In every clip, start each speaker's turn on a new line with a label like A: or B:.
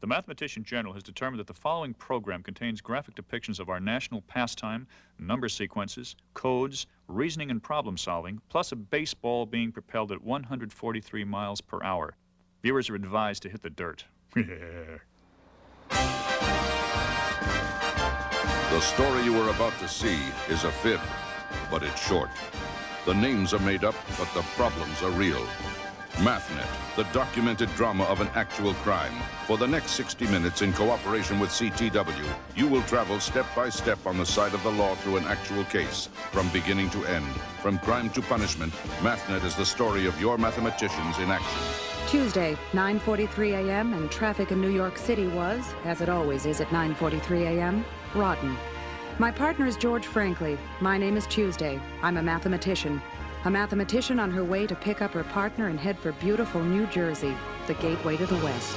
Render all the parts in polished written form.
A: The Mathematician General has determined that the following program contains graphic depictions of our national pastime, number sequences, codes, reasoning and problem solving, plus a baseball being propelled at 143 miles per hour. Viewers are advised to hit the dirt.
B: The story you are about to see is a fib, but it's short. The names are made up, but the problems are real. Mathnet, the documented drama of an actual crime. For the next 60 minutes, in cooperation with CTW, you will travel step by step on the side of the law through an actual case, from beginning to end. From crime to punishment, Mathnet is the story of your mathematicians in action.
C: Tuesday, 9:43 a.m., and traffic in New York City was, as it always is at 9:43 a.m., rotten. My partner is George Frankley. My name is Tuesday. I'm a mathematician. A mathematician on her way to pick up her partner and head for beautiful New Jersey, the gateway to the West.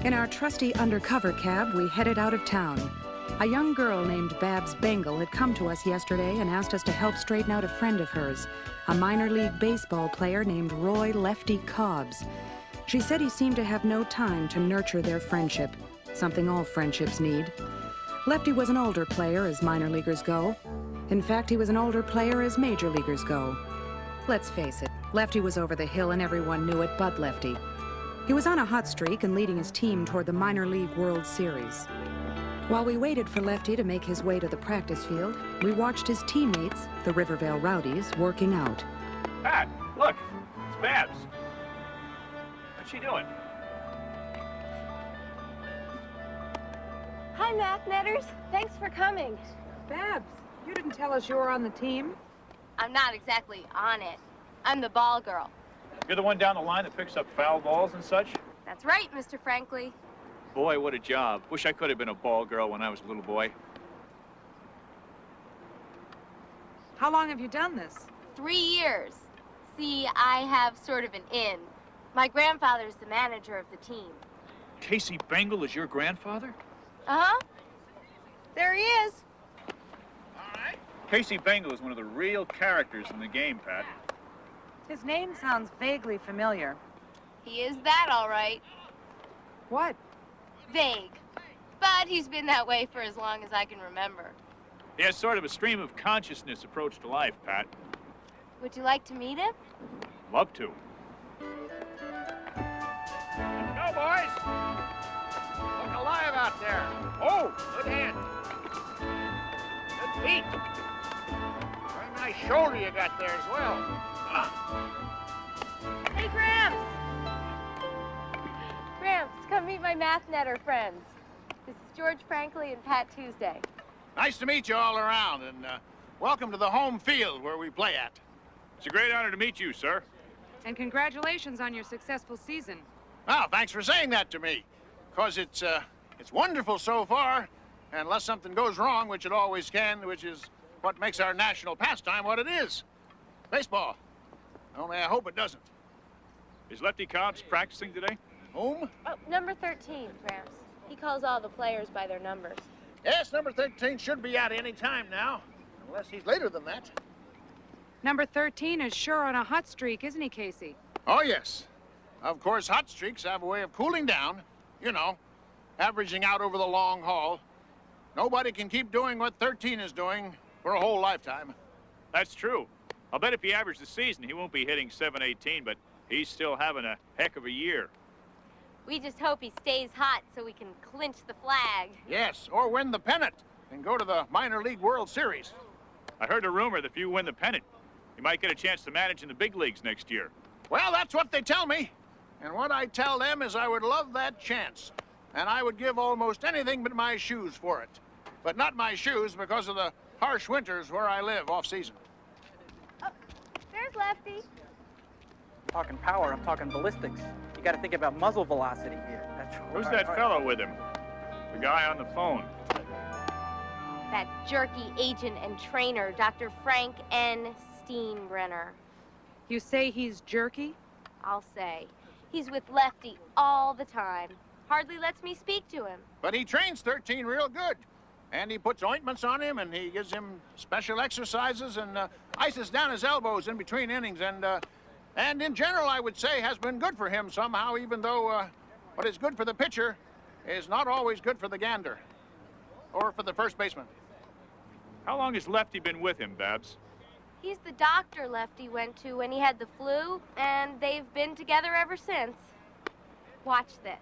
C: In our trusty undercover cab, we headed out of town. A young girl named Babs Bengal had come to us yesterday and asked us to help straighten out a friend of hers, a minor league baseball player named Roy Lefty Cobbs. She said he seemed to have no time to nurture their friendship, something all friendships need. Lefty was an older player as minor leaguers go. In fact, he was an older player as major leaguers go. Let's face it, Lefty was over the hill and everyone knew it but Lefty. He was on a hot streak and leading his team toward the minor league World Series. While we waited for Lefty to make his way to the practice field, we watched his teammates, the Rivervale Rowdies, working out.
A: Pat, look, it's Babs. What's she doing?
D: Hi, Mathnetters. Thanks for coming.
C: Babs, you didn't tell us you were on the team.
D: I'm not exactly on it. I'm the ball girl.
A: You're the one down the line that picks up foul balls and such?
D: That's right, Mr. Frankley.
A: Boy, what a job. Wish I could have been a ball girl when I was a little boy.
C: How long have you done this?
D: 3 years. See, I have sort of an in. My grandfather's the manager of the team.
A: Casey Bengal is your grandfather?
D: Uh-huh. There he is.
A: All right. Casey Bengal is one of the real characters in the game, Pat.
C: His name sounds vaguely familiar.
D: He is that, all right.
C: What?
D: Vague. But he's been that way for as long as I can remember.
A: He has sort of a stream of consciousness approach to life, Pat.
D: Would you like to meet him?
A: Love to.
E: Let's go, boys. Look alive out there. Oh, good hand. Good feet. Very nice shoulder you got there as well.
D: Hey, Gramps! Gramps, come meet my Mathnetter friends. This is George Frankley and Pat Tuesday.
E: Nice to meet you all around, and welcome to the home field where we play at.
A: It's a great honor to meet you, sir.
C: And congratulations on your successful season.
E: Oh, thanks for saying that to me, because it's wonderful so far, and unless something goes wrong, which it always can, which is what makes our national pastime what it is. Baseball. Only I hope it doesn't.
A: Is Lefty Cobbs practicing today?
E: Whom?
D: Oh, number 13, Gramps. He calls all the players by their numbers.
E: Yes, number 13 should be out any time now, unless he's later than that.
C: Number 13 is sure on a hot streak, isn't he, Casey?
E: Oh, yes. Of course, hot streaks have a way of cooling down, you know, averaging out over the long haul. Nobody can keep doing what 13 is doing for a whole lifetime.
A: That's true. I'll bet if he averaged the season, he won't be hitting .718, but he's still having a heck of a year.
D: We just hope he stays hot so we can clinch the flag.
E: Yes, or win the pennant and go to the minor league World Series.
A: I heard a rumor that if you win the pennant, you might get a chance to manage in the big leagues next year.
E: Well, that's what they tell me. And what I tell them is I would love that chance. And I would give almost anything but my shoes for it. But not my shoes because of the harsh winters where I live off-season.
D: Oh, there's Lefty.
F: I'm talking power, I'm talking ballistics. You got to think about muzzle velocity here. That's
A: Who's that fellow with him? The guy on the phone.
D: That jerky agent and trainer, Dr. Frank N. Steenbrenner.
C: You say he's jerky?
D: I'll say. He's with Lefty all the time. Hardly lets me speak to him.
E: But he trains 13 real good. And he puts ointments on him, and he gives him special exercises, and ices down his elbows in between innings. And And in general, I would say, has been good for him somehow, even though what is good for the pitcher is not always good for the gander or for the first baseman.
A: How long has Lefty been with him, Babs?
D: He's the doctor Lefty went to when he had the flu, and they've been together ever since. Watch this.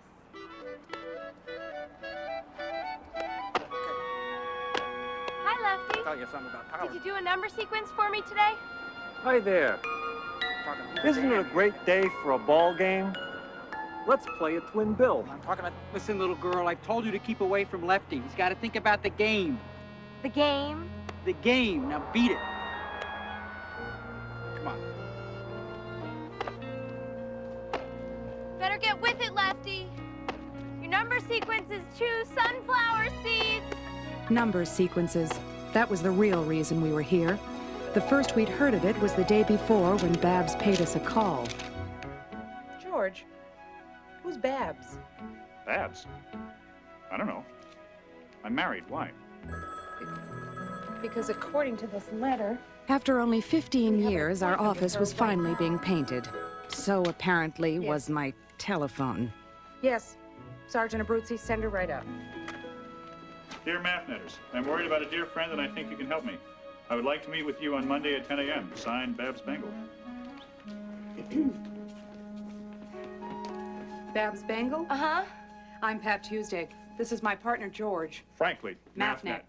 D: Hi, Lefty.
F: Tell you something about power.
D: Did you do a number sequence for me today?
G: Hi there. Isn't it a great day for a ball game? Let's play a twin bill.
F: I'm talking about... Listen, little girl, I've told you to keep away from Lefty. He's got to think about the game.
D: The game?
F: The game. Now beat it. Come on.
D: Better get with it, Lefty. Your number sequence is choose sunflower seeds.
C: Number sequences. That was the real reason we were here. The first we'd heard of it was the day before when Babs paid us a call.
H: George, who's Babs?
A: Babs? I don't know. I'm married. Why?
H: Because according to this letter...
C: After only 15 years, our office was finally being painted. So apparently was my telephone.
H: Yes, Sergeant Abruzzi, send her right up.
A: Dear Mathnetters, I'm worried about a dear friend and I think you can help me. I would like to meet with you on Monday at 10 a.m. Signed, Babs Bengal.
C: Babs Bengal?
D: Uh-huh.
C: I'm Pat Tuesday. This is my partner, George.
A: Frankly,
C: Mathnet.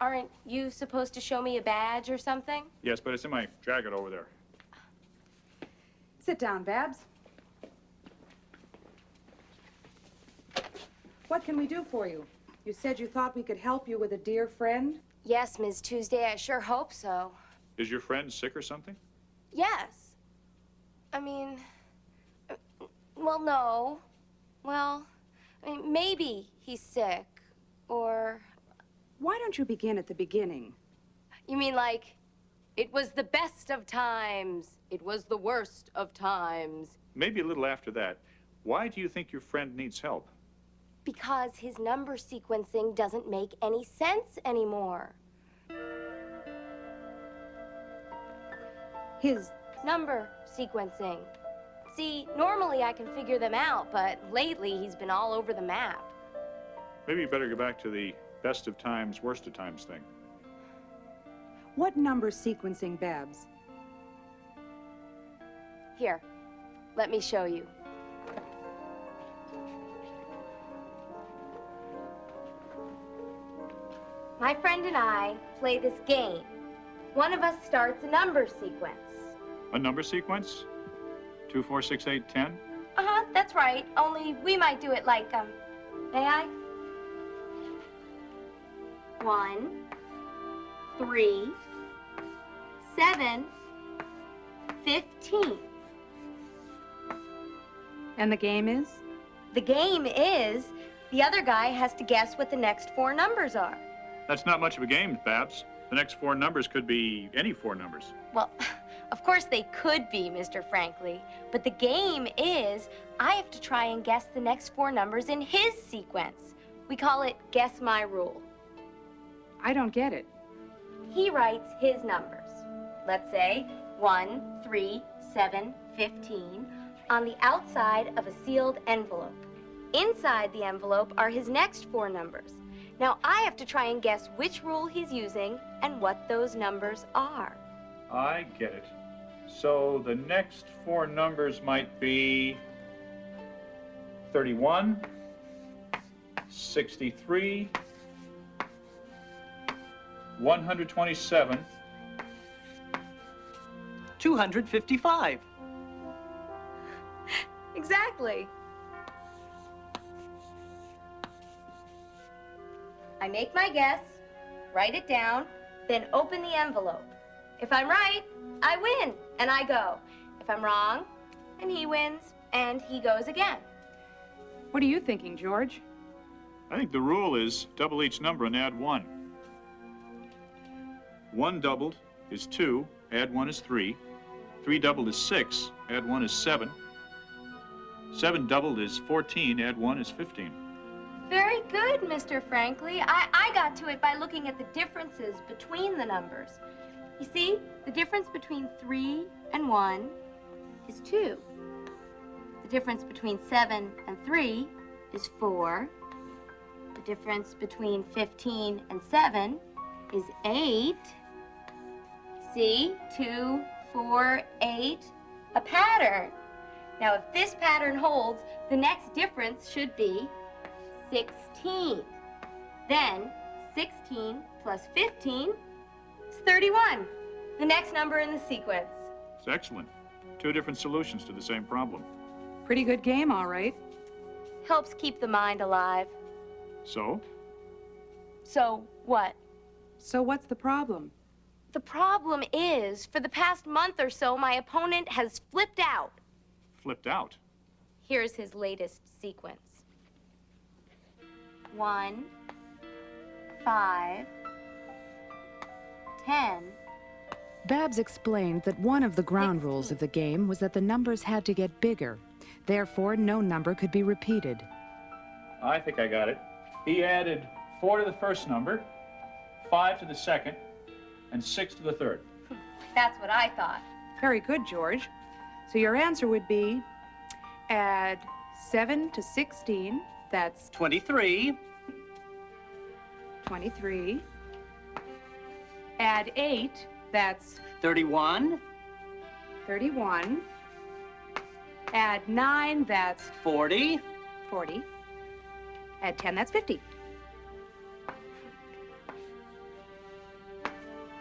D: Aren't you supposed to show me a badge or something?
A: Yes, but it's in my jacket over there.
C: Sit down, Babs. What can we do for you? You said you thought we could help you with a dear friend?
D: Yes, Ms. Tuesday, I sure hope so.
A: Is your friend sick or something?
D: Yes. I mean, well, no. Well, I mean, maybe he's sick, or...
C: Why don't you begin at the beginning?
D: You mean like, it was the best of times, it was the worst of times.
A: Maybe a little after that. Why do you think your friend needs help?
D: Because his number sequencing doesn't make any sense anymore.
C: His
D: number sequencing. See, normally I can figure them out, but lately he's been all over the map.
A: Maybe you better go back to the best of times, worst of times thing.
C: What number sequencing, Babs?
D: Here, let me show you. My friend and I play this game. One of us starts a number sequence.
A: A number sequence? 2, 4, 6, 8, 10?
D: Uh-huh, that's right. Only we might do it like, may I? 1, 3, 7, 15.
C: And the game is?
D: The game is the other guy has to guess what the next 4 numbers are.
A: That's not much of a game, Babs. The next 4 numbers could be any 4 numbers.
D: Well, of course they could be, Mr. Frankly, but the game is I have to try and guess the next 4 numbers in his sequence. We call it Guess My Rule.
C: I don't get it.
D: He writes his numbers. Let's say 1, 3, 7, 15 on the outside of a sealed envelope. Inside the envelope are his next 4 numbers. Now I have to try and guess which rule he's using and what those numbers are.
A: I get it. So the next 4 numbers might be 31, 63, 127.
G: 255.
D: Exactly. I make my guess, write it down, then open the envelope. If I'm right, I win, and I go. If I'm wrong, and he wins, and he goes again.
C: What are you thinking, George?
A: I think the rule is double each number and add 1. 1 doubled is 2, add 1 is 3. 3 doubled is 6, add 1 is 7. 7 doubled is 14, add 1 is 15.
D: Very good, Mr. Frankly. I got to it by looking at the differences between the numbers. You see, the difference between 3 and 1, is 2. The difference between 7 and 3 is 4. The difference between 15 and 7 is 8. See? 2, 4, 8. A pattern. Now, if this pattern holds, the next difference should be 16. Then, 16 plus 15 is 31. The next number in the sequence.
A: It's excellent. 2 different solutions to the same problem.
C: Pretty good game, all right.
D: Helps keep the mind alive.
A: So?
D: So, what?
C: So what's the problem?
D: The problem is, for the past month or so, my opponent has flipped out.
A: Flipped out.
D: Here's his latest sequence. 1, 5, 10.
C: Babs explained that one of the ground rules of the game was that the numbers had to get bigger. Therefore, no number could be repeated.
A: I think I got it. He added 4 to the first number, 5 to the second, and 6 to the third.
D: That's what I thought.
H: Very good, George. So your answer would be add 7 to 16, that's
F: 23.
H: 23. Add 8, that's
F: 31.
H: 31. Add 9, that's
F: 40.
H: 40. Add 10, that's 50.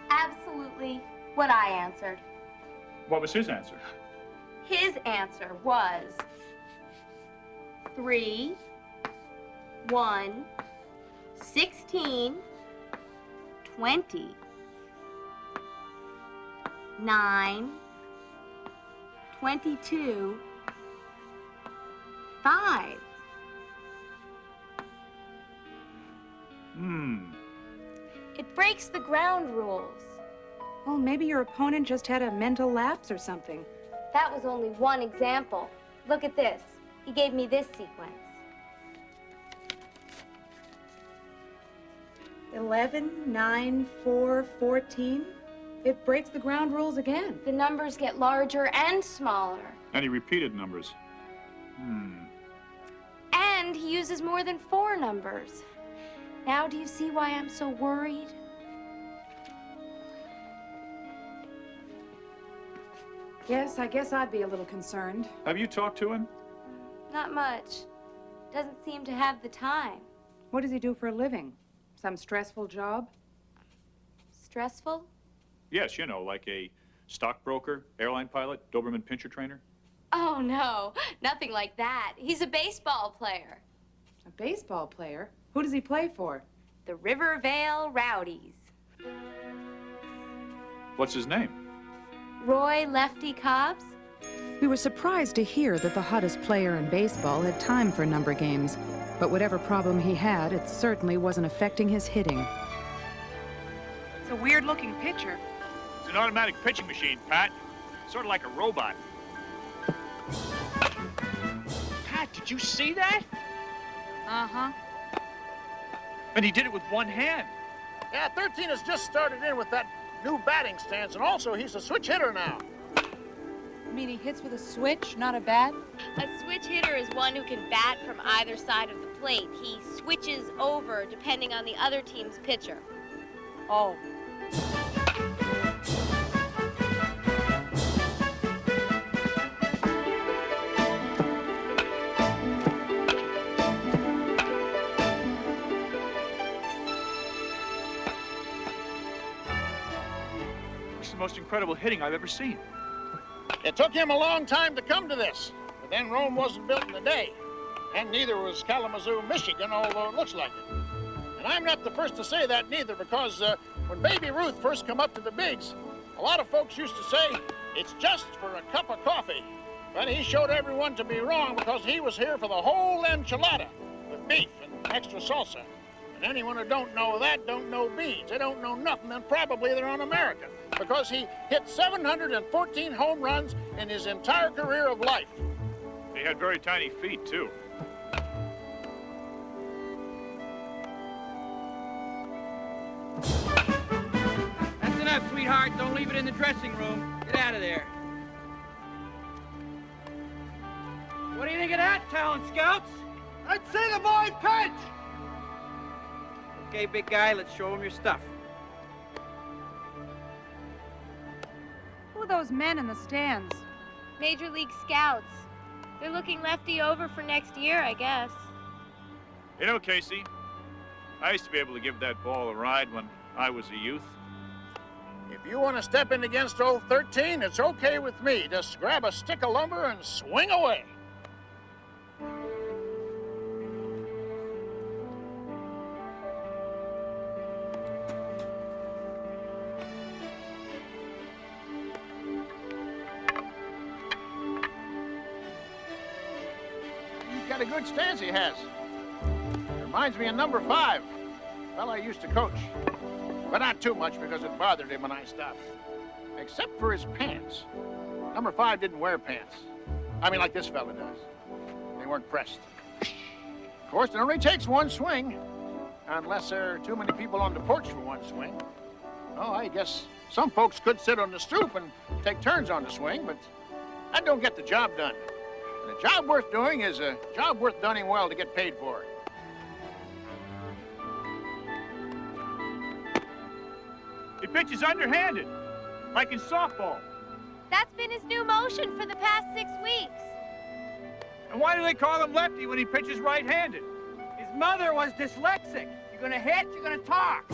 D: Absolutely what I answered.
A: What was his answer?
D: His answer was 3, 1, 16, 20, 9, 22, 5. It breaks the ground rules.
H: Well, maybe your opponent just had a mental lapse or something.
D: That was only one example. Look at this. He gave me this sequence.
H: 11, 9, 4, 14. It breaks the ground rules again.
D: The numbers get larger and smaller.
A: And he repeated numbers.
D: And he uses more than 4 numbers. Now do you see why I'm so worried?
H: Yes, I guess I'd be a little concerned.
A: Have you talked to him?
D: Not much. Doesn't seem to have the time.
H: What does he do for a living? Some stressful job?
D: Stressful?
A: Yes, you know, like a stockbroker, airline pilot, Doberman pinscher trainer.
D: Oh, no. Nothing like that. He's a baseball player.
H: A baseball player? Who does he play for?
D: The Rivervale Rowdies.
A: What's his name?
D: Roy Lefty Cobbs?
C: We were surprised to hear that the hottest player in baseball had time for number games. But whatever problem he had, it certainly wasn't affecting his hitting.
H: It's a weird-looking pitcher.
A: It's an automatic pitching machine, Pat. Sort of like a robot. Pat, did you see that?
H: Uh-huh.
A: And he did it with one hand.
E: Yeah, 13 has just started in with that new batting stance, and also he's a switch hitter now.
H: You mean he hits with a switch, not a bat?
D: A switch hitter is one who can bat from either side of the plate. He switches over depending on the other team's pitcher.
H: Oh.
A: It's the most incredible hitting I've ever seen.
E: It took him a long time to come to this, but then Rome wasn't built in a day, and neither was Kalamazoo, Michigan, although it looks like it. And I'm not the first to say that neither, because when Baby Ruth first come up to the bigs, a lot of folks used to say, it's just for a cup of coffee. But he showed everyone to be wrong, because he was here for the whole enchilada with beef and extra salsa. And anyone who don't know that don't know beans. They don't know nothing, and probably they're un-American, because he hit 714 home runs in his entire career of life.
A: He had very tiny feet, too.
I: That's enough, sweetheart. Don't leave it in the dressing room. Get out of there.
F: What do you think of that, talent scouts?
G: Let's see the boy pitch!
F: Okay, big guy, let's show him your stuff.
H: Who are those men in the stands?
D: Major League Scouts. They're looking Lefty over for next year, I guess.
A: You know, Casey, I used to be able to give that ball a ride when I was a youth.
E: If you want to step in against old 13, it's okay with me. Just grab a stick of lumber and swing away. He's got a good stance he has. Reminds me of number 5, fella I used to coach. But not too much because it bothered him when I stopped. Except for his pants. Number 5 didn't wear pants. I mean, like this fella does. They weren't pressed. Of course, it only takes one swing. Unless there are too many people on the porch for one swing. Oh, I guess some folks could sit on the stoop and take turns on the swing, but that don't get the job done. And a job worth doing is a job worth doing well to get paid for it.
A: He pitches underhanded, like in softball.
D: That's been his new motion for the past 6 weeks.
A: And why do they call him lefty when he pitches right-handed?
F: His mother was dyslexic. You're gonna hit, you're gonna talk.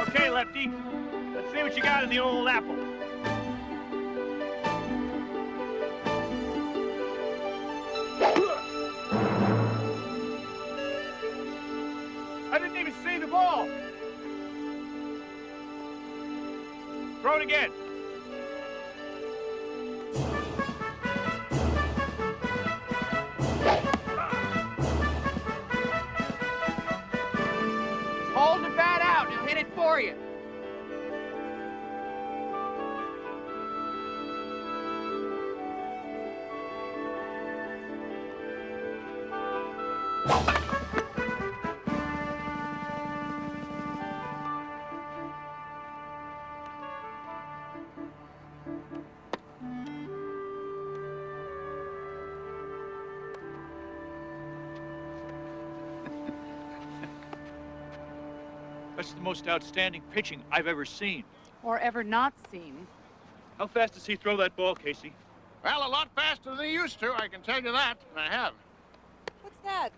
A: Okay, lefty, let's see what you got in the old apple. I didn't even see the ball. Throw it again.
F: Hold the bat out, he'll hit it for you.
A: That's the most outstanding pitching I've ever seen.
H: Or ever not seen?
A: How fast does he throw that ball, Casey?
E: Well, a lot faster than he used to, I can tell you that. And I have.
H: What's that?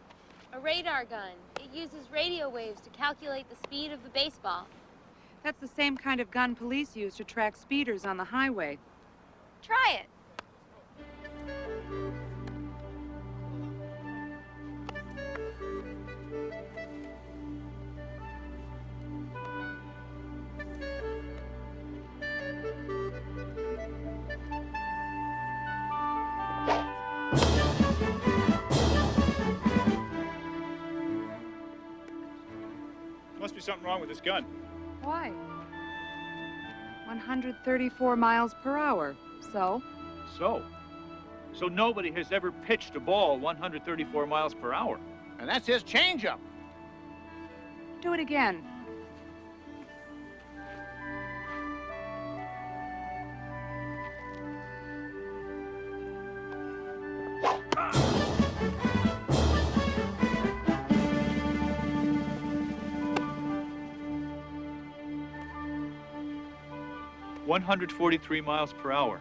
D: A radar gun. It uses radio waves to calculate the speed of the baseball.
H: That's the same kind of gun police use to track speeders on the highway.
D: Try it.
A: Must be something wrong with this gun.
H: Why? 134 miles per hour. So?
A: So nobody has ever pitched a ball 134 miles per hour.
E: And that's his changeup.
H: Do it again.
A: .143 miles per hour.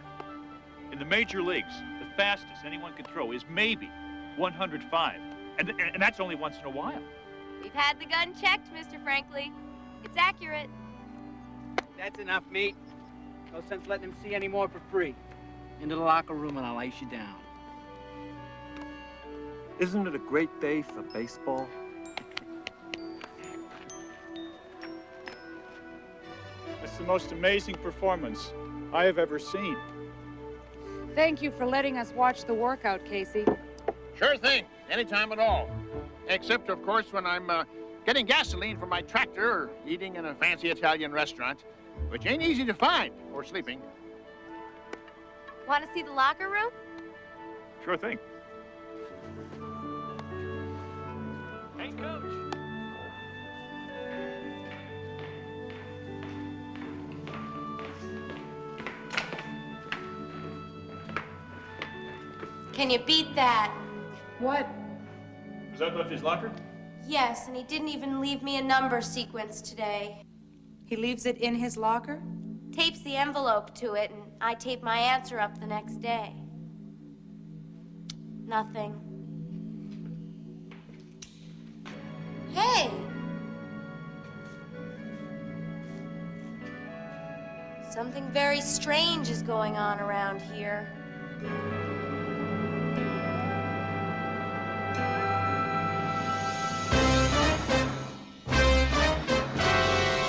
A: In the major leagues, the fastest anyone can throw is maybe 105. And that's only once in a while.
D: We've had the gun checked, Mr. Franklin. It's accurate.
F: That's enough, meat. No sense letting him see any more for free. Into the locker room and I'll ice you down.
G: Isn't it a great day for baseball?
A: It's the most amazing performance I have ever seen.
H: Thank you for letting us watch the workout, Casey.
E: Sure thing. Anytime at all. Except, of course, when I'm getting gasoline for my tractor or eating in a fancy Italian restaurant, which ain't easy to find, or sleeping.
D: Want to see the locker room?
A: Sure thing. Hey, Coach.
D: Can you beat that?
H: What?
A: Was that Lefty's locker?
D: Yes, and he didn't even leave me a number sequence today.
H: He leaves it in his locker?
D: Tapes the envelope to it, and I tape my answer up the next day. Nothing. Hey! Something very strange is going on around here.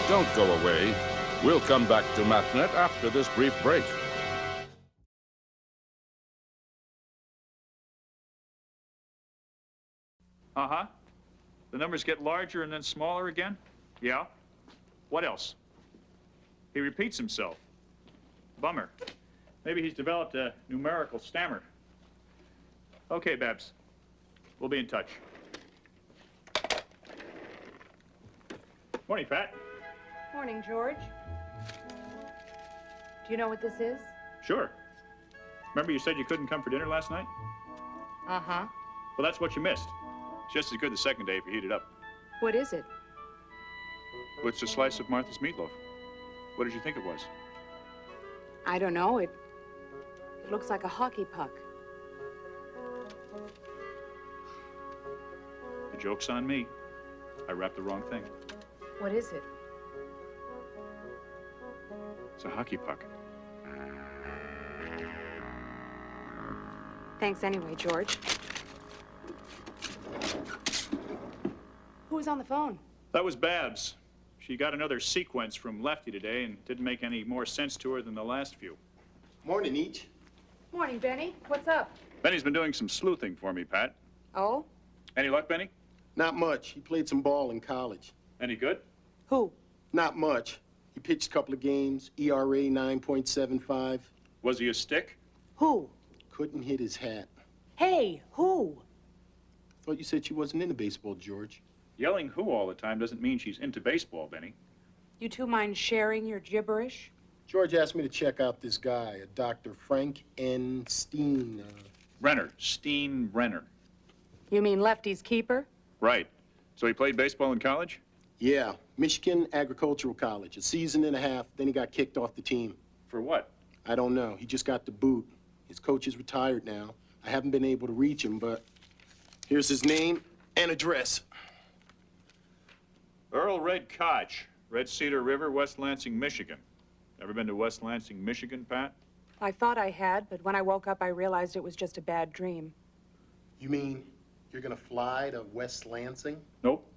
B: Don't go away. We'll come back to Mathnet after this brief break.
A: Uh-huh. The numbers get larger and then smaller again? Yeah? What else? He repeats himself. Bummer. Maybe he's developed a numerical stammer. Okay, Babs. We'll be in touch. Morning, Pat.
H: Morning, George. Do you know what this is?
A: Sure. Remember you said you couldn't come for dinner last night?
H: Uh-huh.
A: Well, that's what you missed. It's just as good the second day if you heat it up.
H: What is it?
A: Well, it's a slice of Martha's meatloaf. What did you think it was?
H: I don't know. It looks like a hockey puck.
A: The joke's on me. I wrapped the wrong thing.
H: What is it?
A: It's a hockey puck.
H: Thanks anyway, George. Who was on the phone?
A: That was Babs. She got another sequence from Lefty today and didn't make any more sense to her than the last few.
E: Morning, each.
H: Morning, Benny. What's up?
A: Benny's been doing some sleuthing for me, Pat.
H: Oh?
A: Any luck, Benny?
I: Not much. He played some ball in college.
A: Any good?
H: Who?
I: Not much. He pitched a couple of games, ERA 9.75.
A: Was he a stick?
H: Who?
I: Couldn't hit his hat.
H: Hey, who?
I: Thought you said she wasn't into baseball, George.
A: Yelling who all the time doesn't mean she's into baseball, Benny.
H: You two mind sharing your gibberish?
I: George asked me to check out this guy, a Dr. Frank N. Steen.
A: Renner. Steen Renner.
H: You mean Lefty's keeper?
A: Right. So he played baseball in college?
I: Yeah, Michigan Agricultural College. A season and a half, then he got kicked off the team.
A: For what?
I: I don't know. He just got the boot. His coach is retired now. I haven't been able to reach him, but here's his name and address.
A: Earl Red Koch, Red Cedar River, West Lansing, Michigan. Ever been to West Lansing, Michigan, Pat?
H: I thought I had, but when I woke up, I realized it was just a bad dream.
I: You mean you're gonna fly to West Lansing?
A: Nope.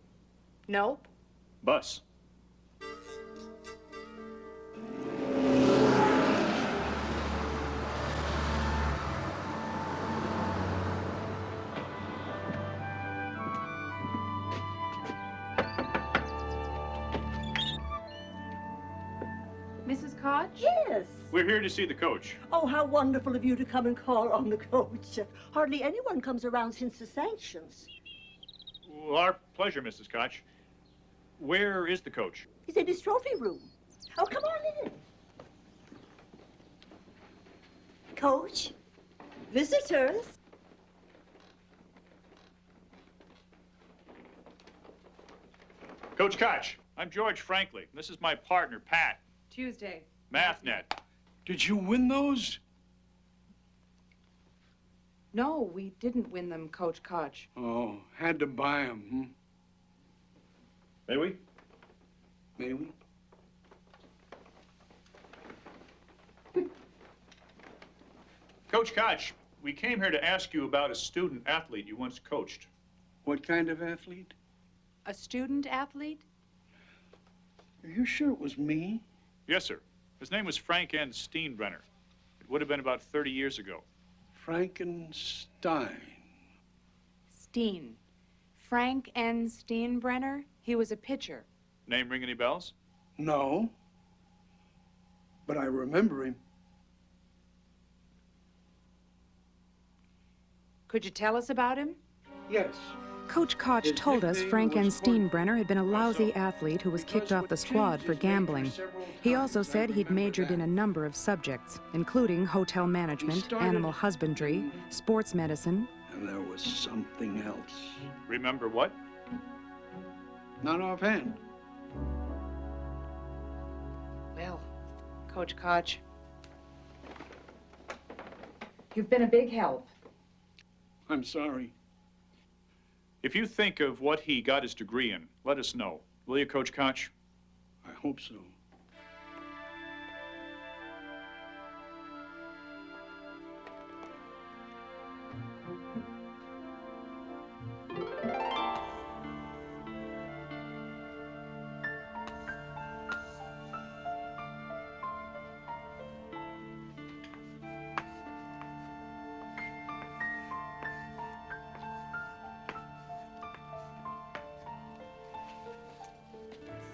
H: Nope.
A: Bus.
H: Mrs. Koch?
J: Yes.
A: We're here to see the coach.
J: Oh, how wonderful of you to come and call on the coach. Hardly anyone comes around since the sanctions.
A: Well, our pleasure, Mrs. Koch. Where is the coach?
J: He's in his trophy room. Oh, come on in. Coach, visitors.
A: Coach Koch, I'm George Franklin. This is my partner, Pat.
H: Tuesday.
A: Mathnet.
K: Did you win those?
H: No, we didn't win them, Coach Koch.
K: Oh, had to buy them,
A: May we?
K: May we?
A: Coach Koch, we came here to ask you about a student athlete you once coached.
K: What kind of athlete?
H: A student athlete?
K: Are you sure it was me?
A: Yes, sir. His name was Frank N. Steenbrenner. It would have been about 30 years ago.
K: Frankenstein.
H: Steen. Frank N. Steenbrenner? He was a pitcher.
A: Name ring any bells?
K: No. But I remember him.
H: Could you tell us about him?
K: Yes.
C: Coach Koch told us Frank N. Steenbrenner had been a lousy athlete who was kicked off the squad for gambling. He also said he'd majored in a number of subjects, including hotel management, animal husbandry, sports medicine.
K: And there was something else.
A: Remember what?
K: Not offhand.
H: Well, Coach Koch, you've been a big help.
K: I'm sorry.
A: If you think of what he got his degree in, let us know. Will you, Coach Koch?
K: I hope so.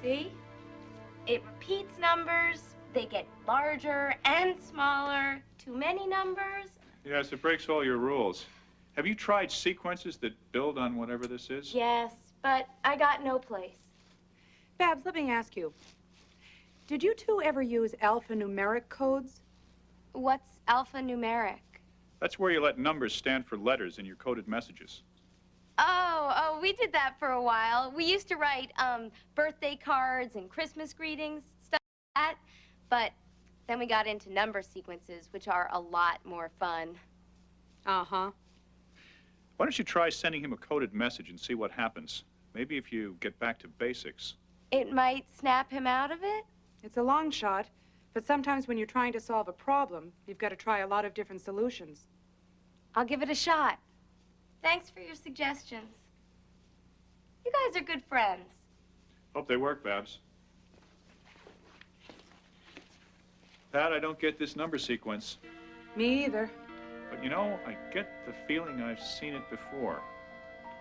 D: See? It repeats numbers, they get larger and smaller. Too many numbers.
A: Yes, it breaks all your rules. Have you tried sequences that build on whatever this is?
D: Yes, but I got no place.
H: Babs, let me ask you. Did you two ever use alphanumeric codes?
D: What's alphanumeric?
A: That's where you let numbers stand for letters in your coded messages.
D: Oh, we did that for a while. We used to write, birthday cards and Christmas greetings, stuff like that. But then we got into number sequences, which are a lot more fun.
H: Uh-huh.
A: Why don't you try sending him a coded message and see what happens? Maybe if you get back to basics.
D: It might snap him out of it?
H: It's a long shot, but sometimes when you're trying to solve a problem, you've got to try a lot of different solutions.
D: I'll give it a shot. Thanks for your suggestions. You guys are good friends.
A: Hope they work, Babs. Pat, I don't get this number sequence.
H: Me either.
A: But you know, I get the feeling I've seen it before.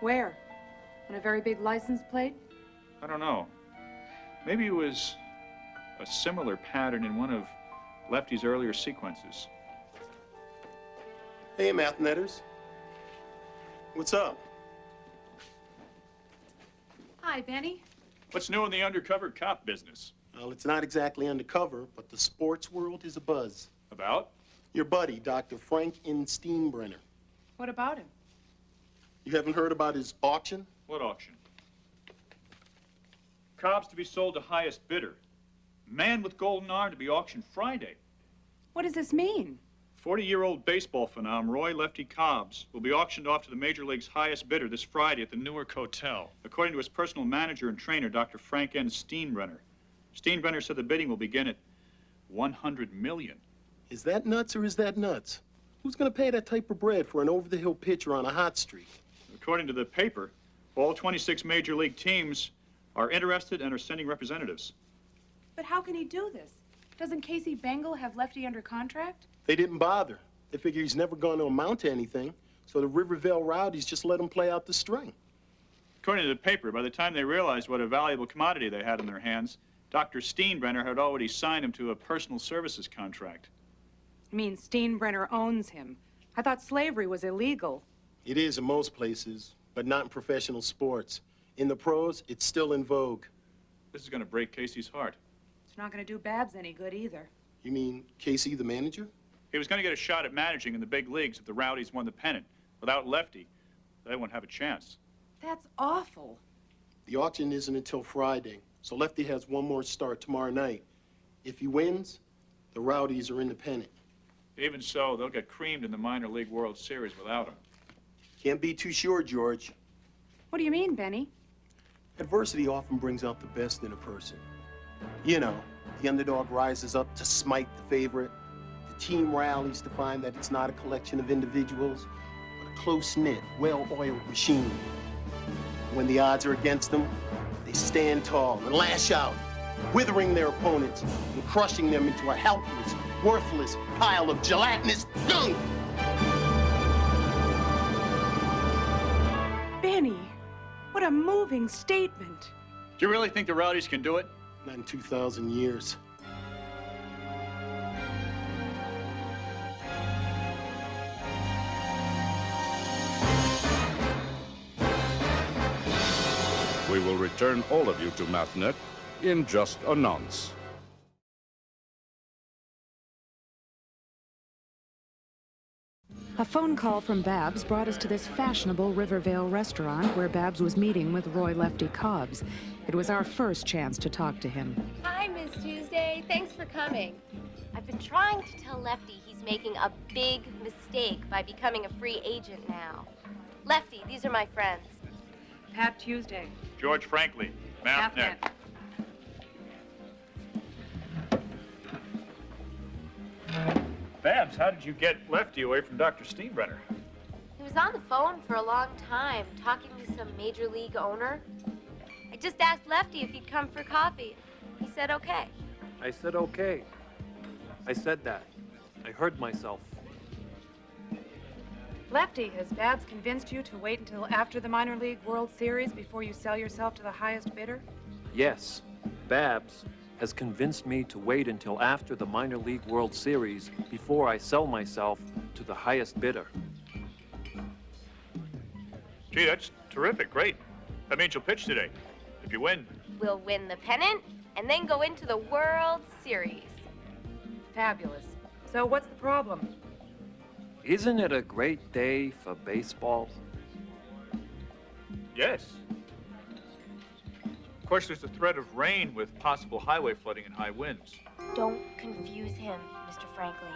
H: Where? On a very big license plate?
A: I don't know. Maybe it was a similar pattern in one of Lefty's earlier sequences.
I: Hey, Mathnetters. What's up?
H: Hi, Benny.
A: What's new in the undercover cop business?
I: Well, it's not exactly undercover, but the sports world is abuzz.
A: About?
I: Your buddy, Dr. Frank N. Steenbrenner.
H: What about him?
I: You haven't heard about his auction?
A: What auction? Cobb's to be sold to highest bidder. Man with golden arm to be auctioned Friday.
H: What does this mean?
A: 40-year-old baseball phenom Roy Lefty Cobbs will be auctioned off to the Major League's highest bidder this Friday at the Newark Hotel, according to his personal manager and trainer, Dr. Frank N. Steenbrenner. Steenbrenner said the bidding will begin at $100 million.
I: Is that nuts or is that nuts? Who's going to pay that type of bread for an over-the-hill pitcher on a hot streak?
A: According to the paper, all 26 Major League teams are interested and are sending representatives.
H: But how can he do this? Doesn't Casey Bengal have Lefty under contract?
I: They didn't bother. They figure he's never going to amount to anything, so the Rivervale Rowdies just let him play out the string.
A: According to the paper, by the time they realized what a valuable commodity they had in their hands, Dr. Steenbrenner had already signed him to a personal services contract.
H: I mean, Steenbrenner owns him. I thought slavery was illegal.
I: It is in most places, but not in professional sports. In the pros, it's still in vogue.
A: This is going to break Casey's heart.
H: It's not going to do Babs any good either.
I: You mean Casey, the manager?
A: He was going to get a shot at managing in the big leagues if the Rowdies won the pennant. Without Lefty, they won't have a chance.
H: That's awful.
I: The auction isn't until Friday, so Lefty has one more start tomorrow night. If he wins, the Rowdies are independent.
A: Even so, they'll get creamed in the minor league World Series without him.
I: Can't be too sure, George.
H: What do you mean, Benny?
I: Adversity often brings out the best in a person. You know, the underdog rises up to smite the favorite. The team rallies to find that it's not a collection of individuals, but a close-knit, well-oiled machine. When the odds are against them, they stand tall and lash out, withering their opponents and crushing them into a helpless, worthless pile of gelatinous gunk.
H: Benny, what a moving statement.
A: Do you really think the Rowdies can do it?
I: Not in 2,000 years.
B: We will return all of you to Mathnet in just a nonce.
C: A phone call from Babs brought us to this fashionable Rivervale restaurant where Babs was meeting with Roy Lefty Cobbs. It was our first chance to talk to him.
D: Hi, Miss Tuesday. Thanks for coming. I've been trying to tell Lefty he's making a big mistake by becoming a free agent now. Lefty, these are my friends.
H: Pat Tuesday.
A: George Franklin, Mathnet. Babs, how did you get Lefty away from Dr. Steenbrenner?
D: He was on the phone for a long time, talking to some major league owner. I just asked Lefty if he'd come for coffee. He said okay.
G: I said okay. I said that. I heard myself.
H: Lefty, has Babs convinced you to wait until after the Minor League World Series before you sell yourself to the highest bidder?
G: Yes, Babs has convinced me to wait until after the Minor League World Series before I sell myself to the highest bidder.
A: Gee, that's terrific. Great. That means you'll pitch today. If you win.
D: We'll win the pennant and then go into the World Series.
H: Fabulous. So what's the problem?
G: Isn't it a great day for baseball?
A: Yes. Of course, there's the threat of rain with possible highway flooding and high winds.
D: Don't confuse him, Mr. Franklin.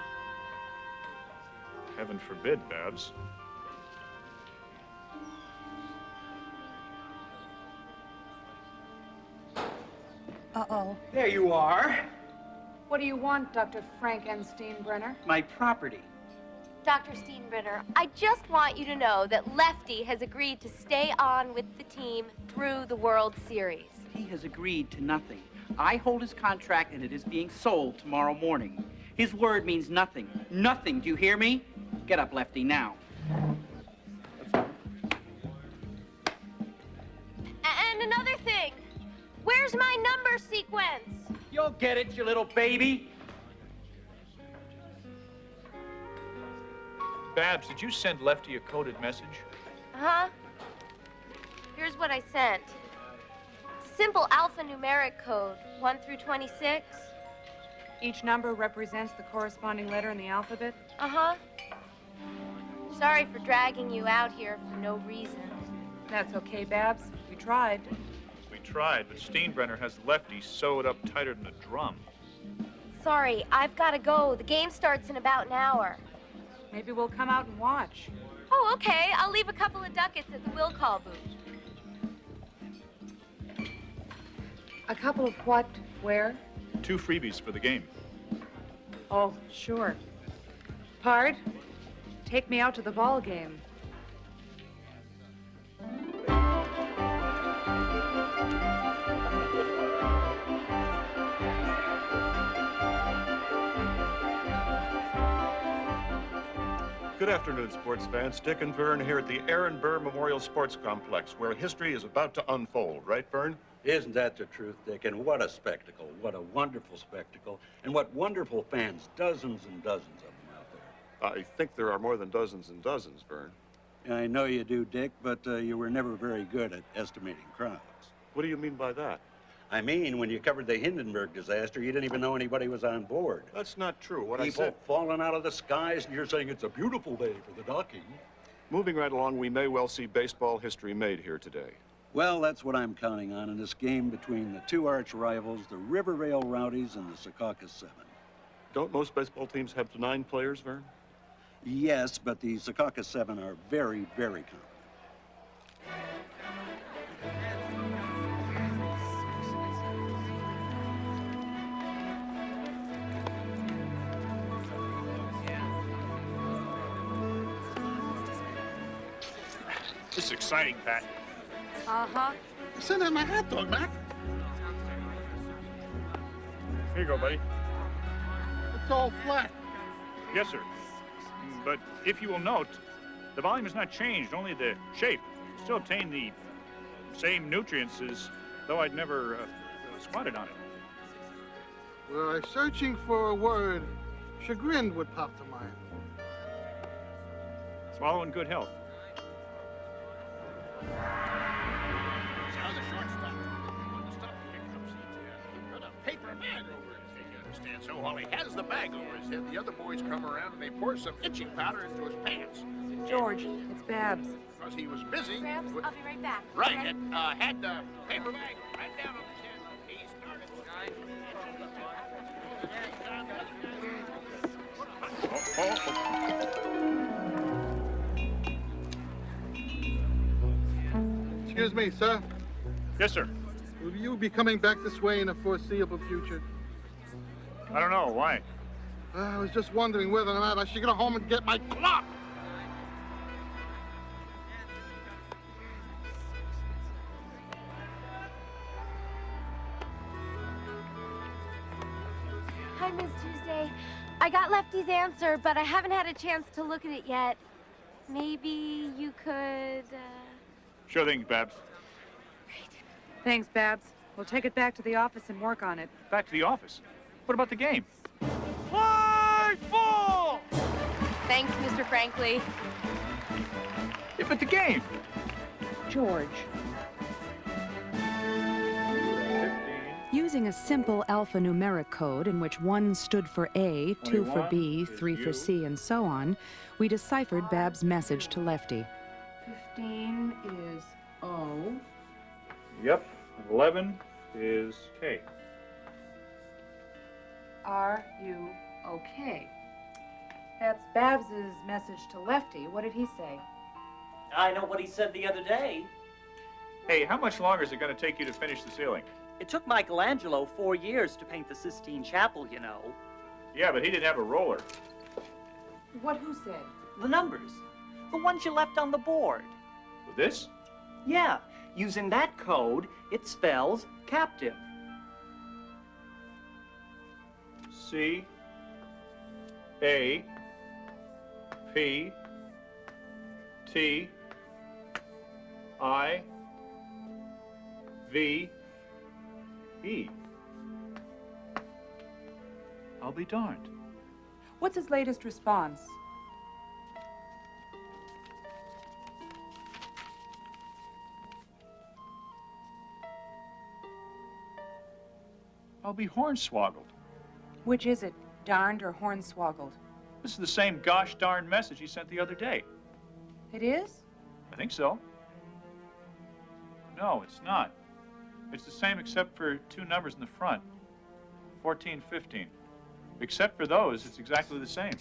A: Heaven forbid, Babs.
H: Uh-oh.
F: There you are.
H: What do you want, Dr. Frank N. Steenbrenner?
F: My property.
D: Dr. Steenbrenner, I just want you to know that Lefty has agreed to stay on with the team through the World Series.
F: He has agreed to nothing. I hold his contract and it is being sold tomorrow morning. His word means nothing. Nothing, do you hear me? Get up, Lefty, now.
D: And another thing, where's my number sequence?
F: You'll get it, you little baby.
A: Babs, did you send Lefty a coded message?
D: Uh-huh. Here's what I sent. It's a simple alphanumeric code, 1 through 26.
H: Each number represents the corresponding letter in the alphabet?
D: Uh-huh. Sorry for dragging you out here for no reason.
H: That's okay, Babs. We tried.
A: We tried, but Steenbrenner has Lefty sewed up tighter than a drum.
D: Sorry, I've got to go. The game starts in about an hour.
H: Maybe we'll come out and watch.
D: Oh, okay. I'll leave a couple of ducats at the will call booth.
H: A couple of what? Where?
A: 2 freebies for the game.
H: Oh, sure. Pard, take me out to the ball game.
L: Good afternoon, sports fans. Dick and Vern here at the Aaron Burr Memorial Sports Complex, where history is about to unfold. Right, Vern?
K: Isn't that the truth, Dick? And what a spectacle. What a wonderful spectacle. And what wonderful fans. Dozens and dozens of them out there.
L: I think there are more than dozens and dozens, Vern.
K: I know you do, Dick, but you were never very good at estimating crowds.
L: What do you mean by that?
K: I mean, when you covered the Hindenburg disaster, you didn't even know anybody was on board.
L: That's not true. What
K: People
L: I said...
K: falling out of the skies, and you're saying it's a beautiful day for the docking.
L: Moving right along, we may well see baseball history made here today.
K: Well, that's what I'm counting on in this game between the 2 arch rivals, the Rivervale Rowdies and the Secaucus 7.
L: Don't most baseball teams have 9 players, Vern?
K: Yes, but the Secaucus 7 are very, very confident.
A: This is exciting, Pat.
H: Uh-huh.
E: Send out my hot dog, Mac.
A: Here you go, buddy.
E: It's all flat.
A: Yes, sir. But if you will note, the volume has not changed, only the shape. Still obtain the same nutrients as though I'd never squatted on it.
E: Were I searching for a word, chagrined would pop to mind.
A: Swallow in good health.
E: See how the shortstop paper bag over his head, you understand? So while he has the bag over his head, the other boys come around and they pour some itching powder into his pants.
H: George, it's Babs.
E: Because he was busy.
D: Babs, I'll be right back.
E: Right,
D: Okay?
E: and had the paper bag right down on his head. He started.
M: Excuse me, sir.
A: Yes, sir.
M: Will you be coming back this way in the foreseeable future?
A: I don't know. Why?
M: I was just wondering whether or not I should go home and get my clock.
D: Hi, Miss Tuesday. I got Lefty's answer, but I haven't had a chance to look at it yet. Maybe you could,
A: Sure thing, Babs.
H: Thanks, Babs. We'll take it back to the office and work on it.
A: Back to the office. What about the game? Play ball!
D: Thanks, Mr. Franklin.
A: Yeah, but the game.
H: George.
C: Using a simple alphanumeric code in which 1 stood for A, 2 for B, 3 for C, and so on, we deciphered Babs' message to Lefty.
H: 15 is O.
A: Yep. 11 is K.
H: Are you okay? That's Babs's message to Lefty. What did he say?
N: I know what he said the other day.
A: Hey, how much longer is it going to take you to finish the ceiling?
N: It took Michelangelo 4 years to paint the Sistine Chapel, you know.
A: Yeah, but he didn't have a roller.
H: Who said?
N: The numbers. The ones you left on the board.
A: With this?
N: Yeah. Using that code, it spells captive.
A: C A P T I V E. I'll be darned.
H: What's his latest response?
A: I'll be hornswoggled.
H: Which is it, darned or hornswoggled?
A: This is the same gosh darn message he sent the other day.
H: It is?
A: I think so. No, it's not. It's the same except for 2 numbers in the front. 14, 15. Except for those, it's exactly the same.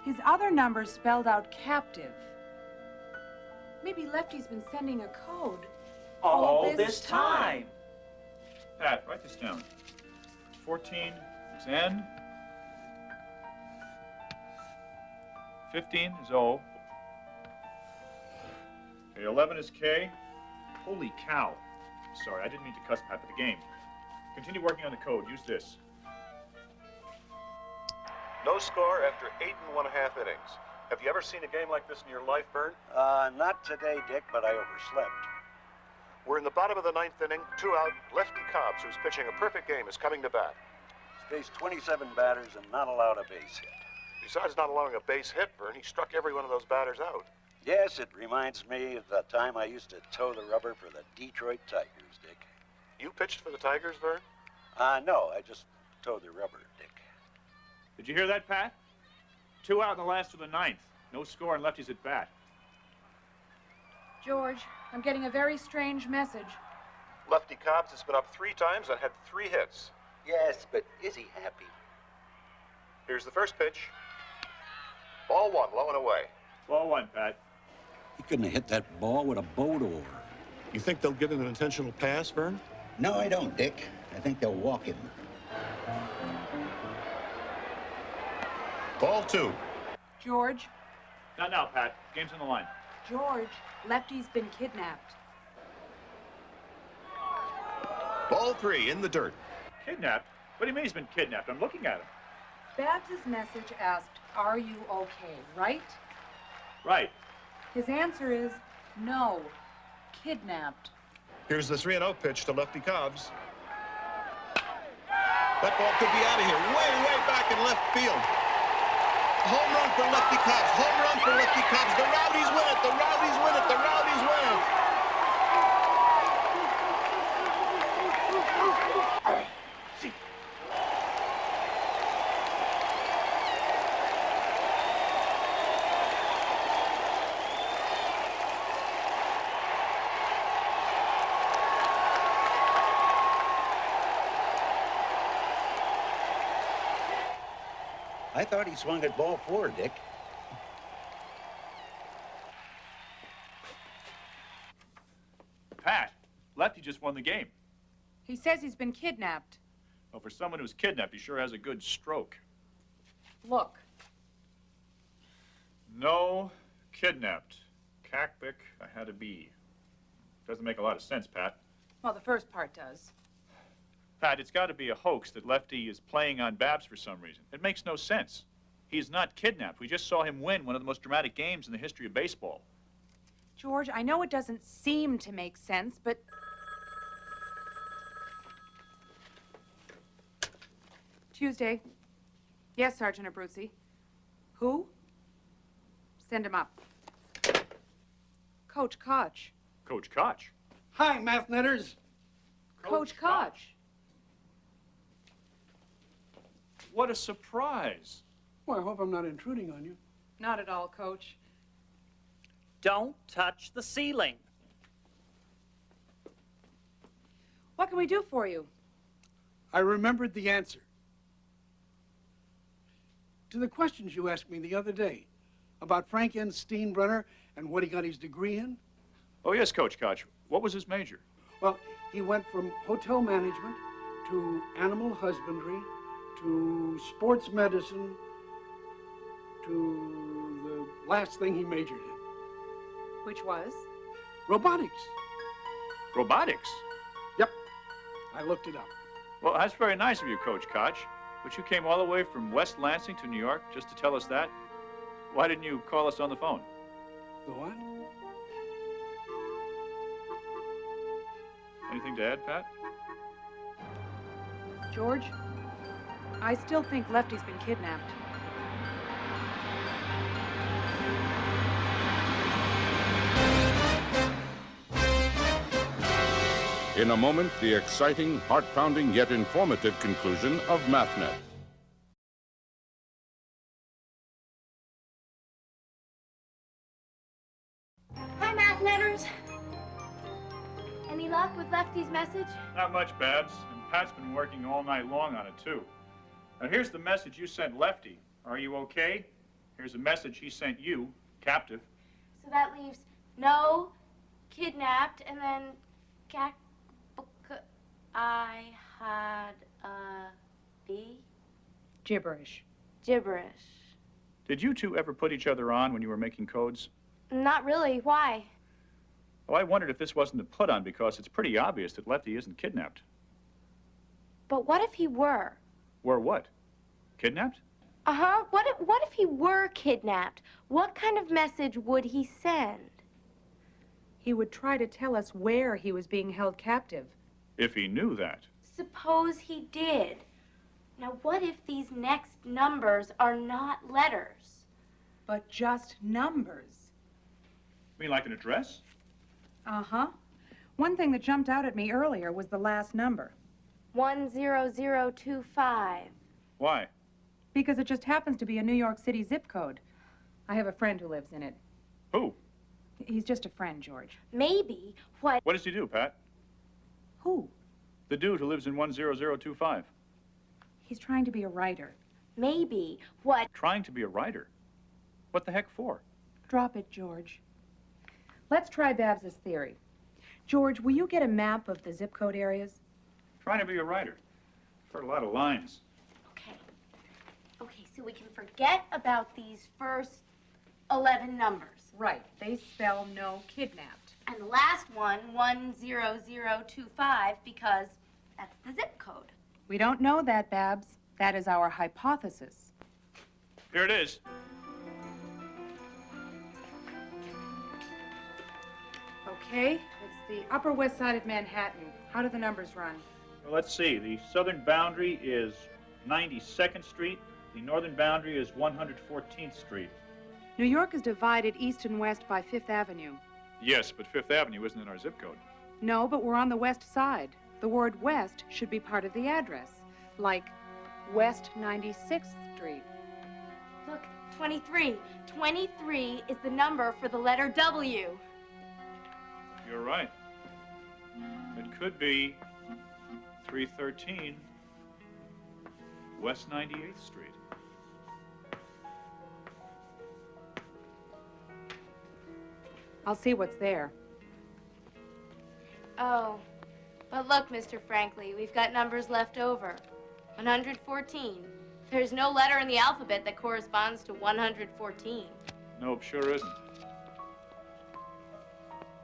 H: His other number spelled out captive. Maybe Lefty's been sending a code.
N: All this time.
A: Pat, write this down. 14 is N. 15 is O. Okay, 11 is K. Holy cow. Sorry, I didn't mean to cuss Pat, but the game. Continue working on the code. Use this.
L: No score after 8 1/2 innings. Have you ever seen a game like this in your life, Vern?
K: Not today, Dick, but I overslept.
L: We're in the bottom of the 9th inning, 2 out. Lefty Cobbs, who's pitching a perfect game, is coming to bat.
K: He's faced 27 batters and not allowed a base hit.
L: Besides not allowing a base hit, Vern, he struck every one of those batters out.
K: Yes, it reminds me of the time I used to toe the rubber for the Detroit Tigers, Dick.
L: You pitched for the Tigers, Vern?
K: No, I just towed the rubber, Dick.
A: Did you hear that, Pat? 2 out in the last of the 9th. No score and Lefty's at bat.
H: George, I'm getting a very strange message.
L: Lefty Cobbs has been up 3 times and had 3 hits.
K: Yes, but is he happy?
L: Here's the first pitch. Ball 1, low and away.
A: Ball 1, Pat.
K: He couldn't have hit that ball with a boat oar.
L: You think they'll give him an intentional pass, Vern?
K: No, I don't, Dick. I think they'll walk him.
L: Ball 2.
H: George?
A: Not now, Pat. Game's on the line.
H: George, Lefty's been kidnapped.
L: Ball 3, in the dirt.
A: Kidnapped? What do you mean he's been kidnapped? I'm looking at him.
H: Babs's message asked, are you okay, right?
A: Right.
H: His answer is no, kidnapped.
L: Here's the 3-0 pitch to Lefty Cobbs. That ball could be out of here, way back in left field.
O: Home run for Lefty Cops. Home run for Lefty Cops. The Rowdies win it. The Rowdies win it. The Rowdies win it. I thought he swung at ball 4, Dick.
A: Pat, Lefty just won the game.
H: He says he's been kidnapped.
A: Well, for someone who's kidnapped, he sure has a good stroke.
H: Look.
A: No kidnapped. Cockpick, I had a bee. Doesn't make a lot of sense, Pat.
H: Well, the first part does.
A: Pat, it's got to be a hoax that Lefty is playing on Babs for some reason. It makes no sense. He's not kidnapped. We just saw him win one of the most dramatic games in the history of baseball.
H: George, I know it doesn't seem to make sense, but... Tuesday. Yes, Sergeant Abruzzi. Who? Send him up. Coach Koch.
A: Coach Koch?
P: Hi, Mathnetters.
H: Coach Koch.
A: What a surprise.
P: Well, I hope I'm not intruding on you.
H: Not at all, Coach.
N: Don't touch the ceiling.
H: What can we do for you?
P: I remembered the answer to the questions you asked me the other day about Frank N. Steenbrenner and what he got his degree in.
A: Oh, yes, Coach Koch. What was his major?
P: Well, he went from hotel management to animal husbandry to sports medicine to the last thing he majored in.
H: Which was?
P: Robotics.
A: Robotics?
P: Yep. I looked it up.
A: Well, that's very nice of you, Coach Koch. But you came all the way from West Lansing to New York just to tell us that? Why didn't you call us on the phone?
P: The what?
A: Anything to add, Pat?
H: George, I still think Lefty's been kidnapped.
B: In a moment, the exciting, heart-pounding, yet informative conclusion of Mathnet.
D: Hi, Mathnetters. Any luck with Lefty's message?
A: Not much, Babs. And Pat's been working all night long on it, too. Now, here's the message you sent Lefty. Are you okay? Here's a message he sent you, captive.
D: So that leaves no, kidnapped, and then I had a bee?
H: Gibberish.
D: Gibberish.
A: Did you two ever put each other on when you were making codes?
D: Not really. Why?
A: Well, I wondered if this wasn't a put-on because it's pretty obvious that Lefty isn't kidnapped.
D: But what if he were?
A: Were what? Kidnapped?
D: Uh-huh. What if he were kidnapped? What kind of message would he send?
H: He would try to tell us where he was being held captive.
A: If he knew that.
D: Suppose he did. Now, what if these next numbers are not letters?
H: But just numbers.
A: You mean like an address?
H: Uh-huh. One thing that jumped out at me earlier was the last number.
D: 10025.
A: Why?
H: Because it just happens to be a New York City zip code. I have a friend who lives in it.
A: Who?
H: He's just a friend, George.
D: Maybe what...
A: What does he do, Pat?
H: Who?
A: The dude who lives in 10025.
H: He's trying to be a writer.
D: Maybe what...
A: Trying to be a writer? What the heck for?
H: Drop it, George. Let's try Babs's theory. George, will you get a map of the zip code areas?
A: Trying to be a writer. I've heard a lot of lines.
D: Okay, so we can forget about these first 11 numbers.
H: Right. They spell no kidnapped.
D: And the last one, 10025, because that's the zip code.
H: We don't know that, Babs. That is our hypothesis.
A: Here it is.
H: Okay, it's the Upper West Side of Manhattan. How do the numbers run?
A: Well, let's see. The southern boundary is 92nd Street. The northern boundary is 114th Street.
C: New York is divided east and west by Fifth Avenue.
A: Yes, but Fifth Avenue isn't in our zip code.
C: No, but we're on the west side. The word west should be part of the address, like West 96th Street.
D: Look, 23. 23 is the number for the letter W.
A: You're right. It could be 313 West 98th Street.
C: I'll see what's there.
D: Oh, but look, Mr. Franklin, we've got numbers left over. 114. There's no letter in the alphabet that corresponds to 114.
A: Nope, sure isn't.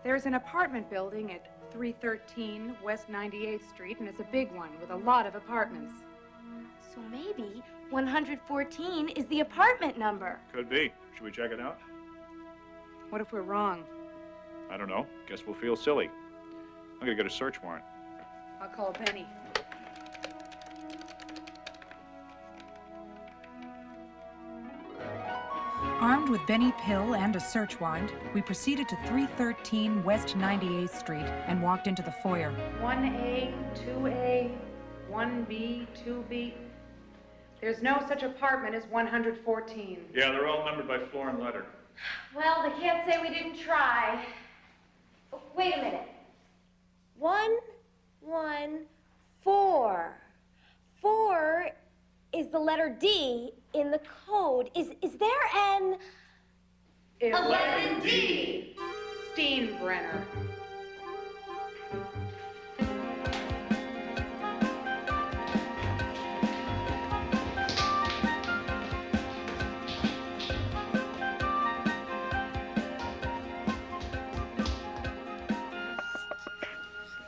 C: There's an apartment building at 313 West 98th Street, and it's a big one with a lot of apartments.
D: So maybe 114 is the apartment number.
A: Could be. Should we check it out?
C: What if we're wrong?
A: I don't know. Guess we'll feel silly. I'm gonna get a search warrant.
C: I'll call Benny. Armed with Benny Pill and a search warrant, we proceeded to 313 West 98th Street and walked into the foyer. 1A, 2A, 1B, 2B. There's no such apartment as 114.
A: Yeah, they're all numbered by floor and letter.
D: Well, they can't say we didn't try. Oh, wait a minute. 1, 1, 4. 4 is the letter D in the code. Is there an
C: 11D? Steenbrenner.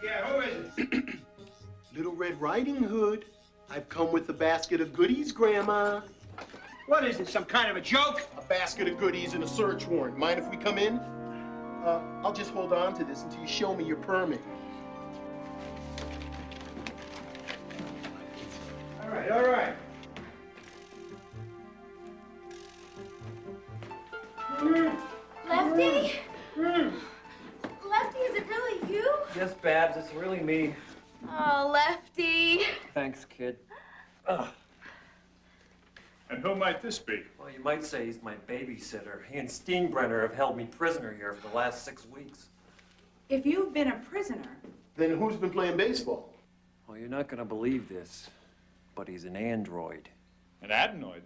I: Yeah, who is it? Little Red Riding Hood. I've come with a basket of goodies, Grandma.
E: What is it, some kind of a joke?
I: A basket of goodies and a search warrant. Mind if we come in? I'll just hold on to this until you show me your permit.
E: All right, all right.
D: Lefty? Lefty, is it really you?
G: Yes, Babs, it's really me.
D: Oh, Lefty.
G: Thanks, kid.
A: And who might this be?
G: Well, you might say he's my babysitter. He and Steenbrenner have held me prisoner here for the last 6 weeks.
C: If you've been a prisoner...
I: Then who's been playing baseball?
G: Well, you're not gonna believe this, but he's an android.
A: An adenoid?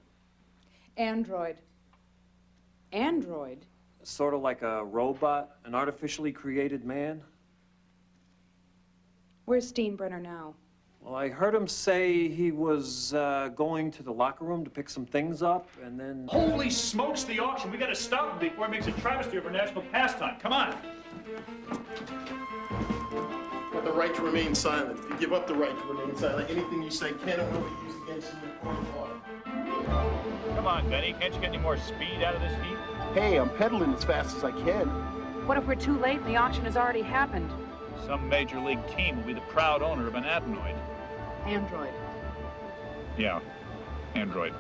C: Android. Android?
G: Sort of like a robot, an artificially created man.
C: Where's Steenbrenner now?
G: Well, I heard him say he was going to the locker room to pick some things up, and then...
A: Holy smokes, the auction! We gotta stop him before he makes a travesty of our national pastime. Come on!
I: Got the right to remain silent. If you give up the right to remain silent, anything you say can and will be used against you in a court of law.
A: Come on, Benny. Can't you get any more speed out of this heat?
I: Hey, I'm pedaling as fast as I can.
C: What if we're too late and the auction has already happened?
A: Some major league team will be the proud owner of an adenoid.
C: Android.
A: Yeah, android.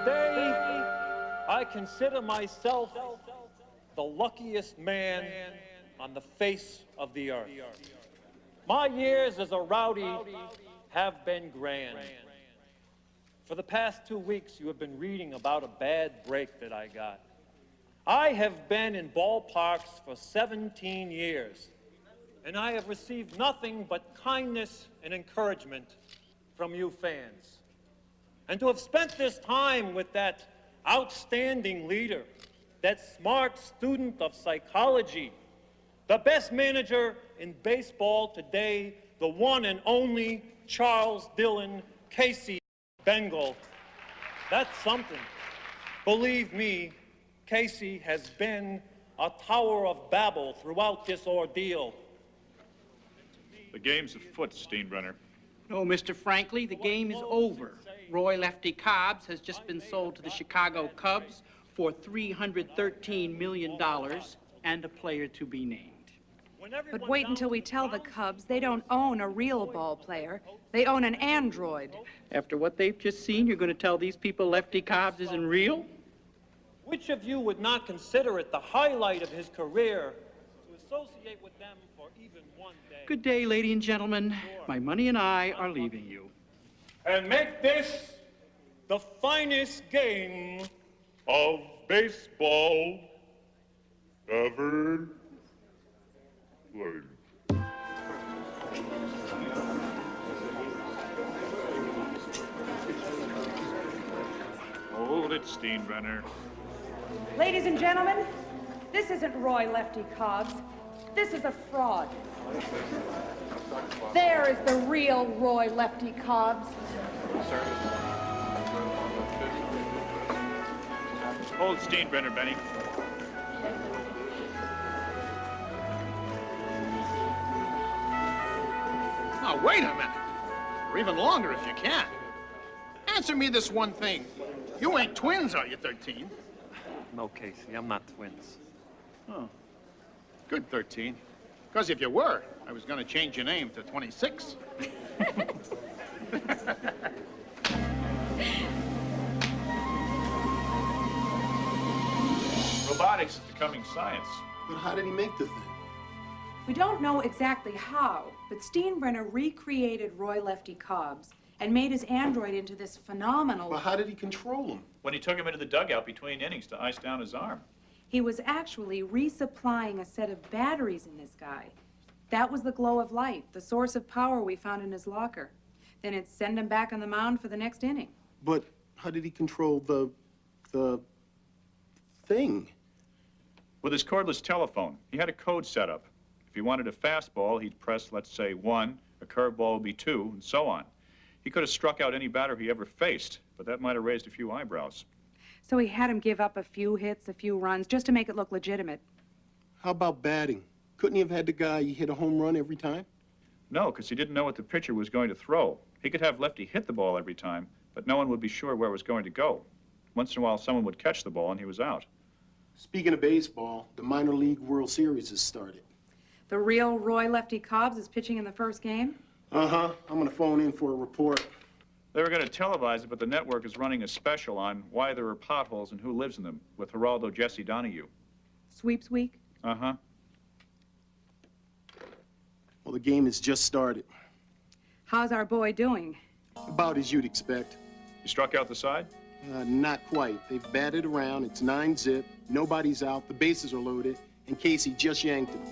G: Today, I consider myself the luckiest man on the face of the earth. My years as a rowdy have been grand. For the past 2 weeks, you have been reading about a bad break that I got. I have been in ballparks for 17 years, and I have received nothing but kindness and encouragement from you fans. And to have spent this time with that outstanding leader, that smart student of psychology, the best manager in baseball today, the one and only Charles Dillon Casey Bengal. That's something. Believe me, Casey has been a Tower of Babel throughout this ordeal.
A: The game's afoot, Steenbrenner.
F: No, Mr. Franklin, the game is over. Roy Lefty Cobbs has just been sold to the Chicago Cubs for $313 million and a player to be named.
H: But wait until we tell the Cubs they don't own a real ball player. They own an android.
F: After what they've just seen, you're going to tell these people Lefty Cobbs isn't real?
G: Which of you would not consider it the highlight of his career to associate with them for even one day?
F: Good day, ladies and gentlemen. My money and I are leaving you.
G: And make this the finest game
L: Of baseball ever played.
A: Hold it, Steenbrenner.
H: Ladies and gentlemen, this isn't Roy Lefty Cobbs. This is a fraud. There is the real Roy Lefty Cobbs.
A: Hold Steenbrenner, Benny.
E: Now, wait a minute. Or even longer if you can. Answer me this one thing. You ain't twins, are you, 13?
G: No, Casey, I'm not twins.
E: Oh. Good, 13. Because if you were, I was going to change your name to 26.
A: Robotics is becoming science.
I: But how did he make the thing?
H: We don't know exactly how, but Steenbrenner recreated Roy Lefty Cobbs and made his android into this phenomenal...
I: But how did he control him?
A: When he took him into the dugout between innings to ice down his arm.
H: He was actually resupplying a set of batteries in this guy. That was the glow of light, the source of power we found in his locker. Then it'd send him back on the mound for the next inning.
I: But how did he control the thing?
A: With his cordless telephone, he had a code set up. If he wanted a fastball, he'd press, let's say, 1, a curveball would be 2, and so on. He could have struck out any batter he ever faced, but that might have raised a few eyebrows.
H: So he had him give up a few hits, a few runs, just to make it look legitimate.
I: How about batting? Couldn't he have had the guy hit a home run every time?
A: No, because he didn't know what the pitcher was going to throw. He could have Lefty hit the ball every time, but no one would be sure where it was going to go. Once in a while, someone would catch the ball, and he was out.
I: Speaking of baseball, the minor league World Series has started.
H: The real Roy Lefty Cobbs is pitching in the first game?
I: Uh-huh. I'm going to phone in for a report.
A: They were going to televise it, but the network is running a special on why there are potholes and who lives in them with Geraldo Jesse Donahue.
H: Sweeps week?
A: Uh-huh.
I: Well, the game has just started.
H: How's our boy doing?
I: About as you'd expect.
A: You struck out the side?
I: Not quite. They've batted around. It's 9-zip. Nobody's out. The bases are loaded. And Casey just yanked him.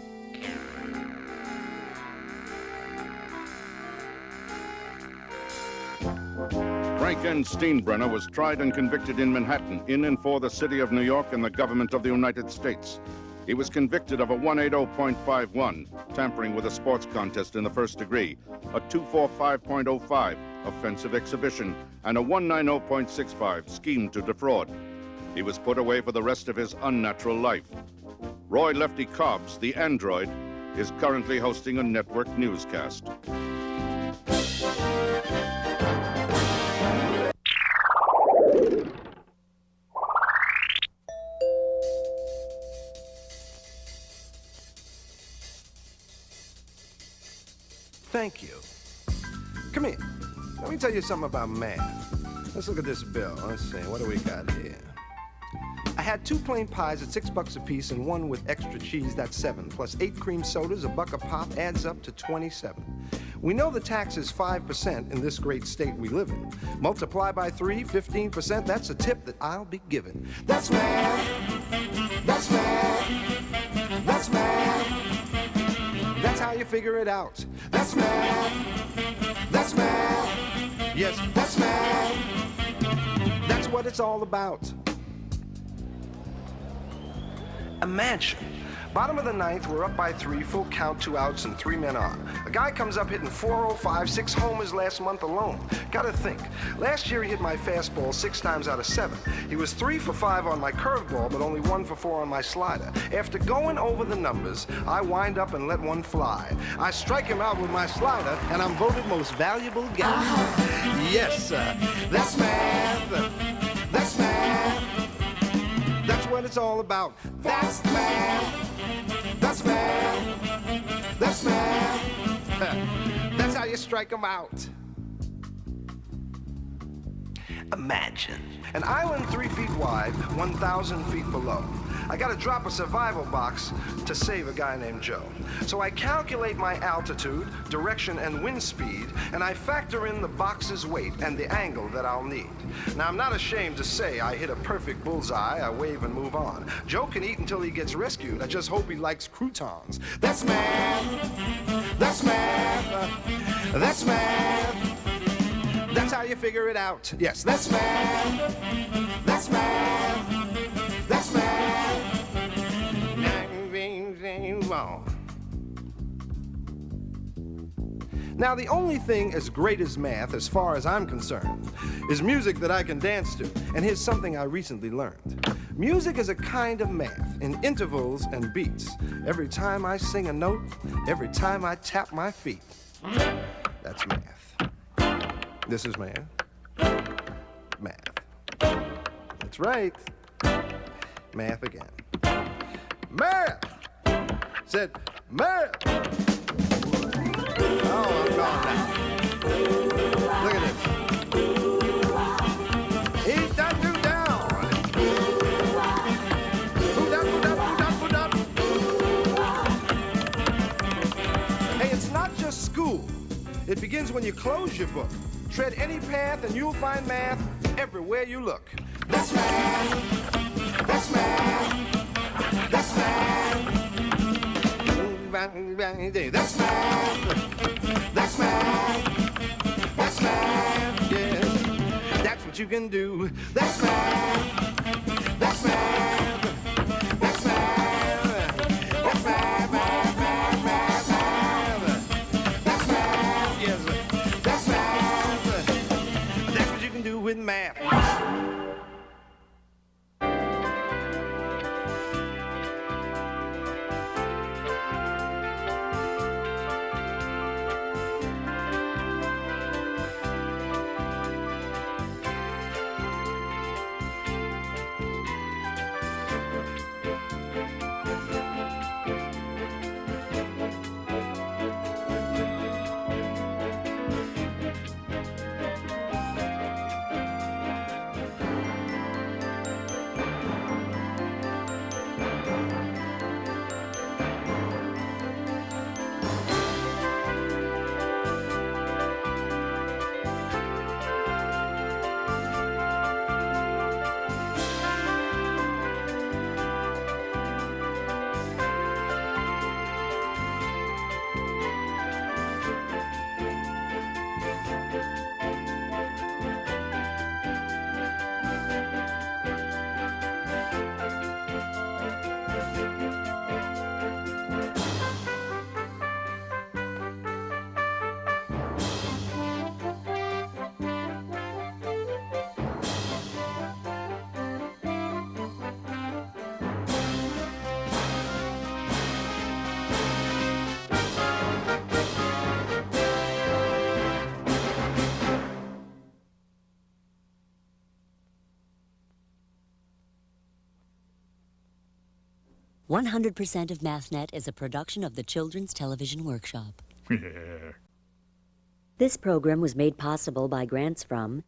B: Frank N. Steenbrenner was tried and convicted in Manhattan, in and for the city of New York and the government of the United States. He was convicted of a 180.51, tampering with a sports contest in the first degree, a 245.05, offensive exhibition, and a 190.65, scheme to defraud. He was put away for the rest of his unnatural life. Roy Lefty Cobbs, the android, is currently hosting a network newscast.
Q: Thank you. Come here. Let me tell you something about math. Let's look at this bill. Let's see, what do we got here? I had 2 plain pies at $6 a piece and 1 with extra cheese, that's 7, plus 8 cream sodas, $1 a pop, adds up to 27. We know the tax is 5% in this great state we live in. Multiply by 3, 15%, that's a tip that I'll be giving. That's math. That's math. That's math. That's how you figure it out. That's math. That's math. Yes, that's math. That's what it's all about. A mansion Bottom of the ninth, we're up by 3, full count, 2 outs, and 3 men on. A guy comes up hitting .405, 6 homers last month alone. Gotta think. Last year he hit my fastball 6 times out of 7. He was 3 for 5 on my curveball, but only 1 for 4 on my slider. After going over the numbers, I wind up and let one fly. I strike him out with my slider, and I'm voted most valuable guy. Yes, sir. That's math. That's math. That's what it's all about. That's math. That's math. That's math. That's how you strike them out. Imagine an island 3 feet wide, 1,000 feet below. I gotta drop a survival box to save a guy named Joe. So I calculate my altitude, direction, and wind speed, and I factor in the box's weight and the angle that I'll need. Now, I'm not ashamed to say I hit a perfect bullseye. I wave and move on. Joe can eat until he gets rescued. I just hope he likes croutons. That's math. That's math. That's math. That's how you figure it out. Yes, that's math. That's math. That's math. Now, the only thing as great as math, as far as I'm concerned, is music that I can dance to. And here's something I recently learned. Music is a kind of math in intervals and beats. Every time I sing a note, every time I tap my feet. That's math. This is math. Math. That's right. Math again. Math! Said math! Oh, I'm gone now. Look at this. Eat that two down. Boot up, boot up, boot up, boot up. Hey, it's not just school. It begins when you close your book. Tread any path and you'll find math everywhere you look. That's math. That's math. That's math. That's math. That's math. That's math. Yes. That's what you can do. That's math. That's math. That's math. That's math. Math, math, math, math. That's math. Yes. That's math. That's what you can do with math.
R: "100% of Mathnet" is a production of the Children's Television Workshop. This program was made possible by grants from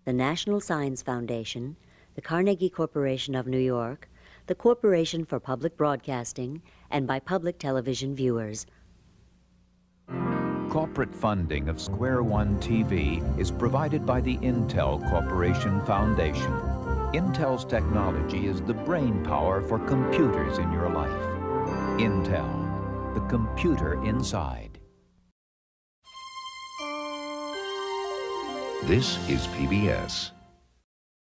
R: the National Science Foundation, the Carnegie Corporation of New York, the Corporation for Public Broadcasting, and by public television viewers.
S: Corporate funding of Square One TV is provided by the Intel Corporation Foundation. Intel's technology is the brain power for computers in your life. Intel, the computer inside.
B: This is PBS.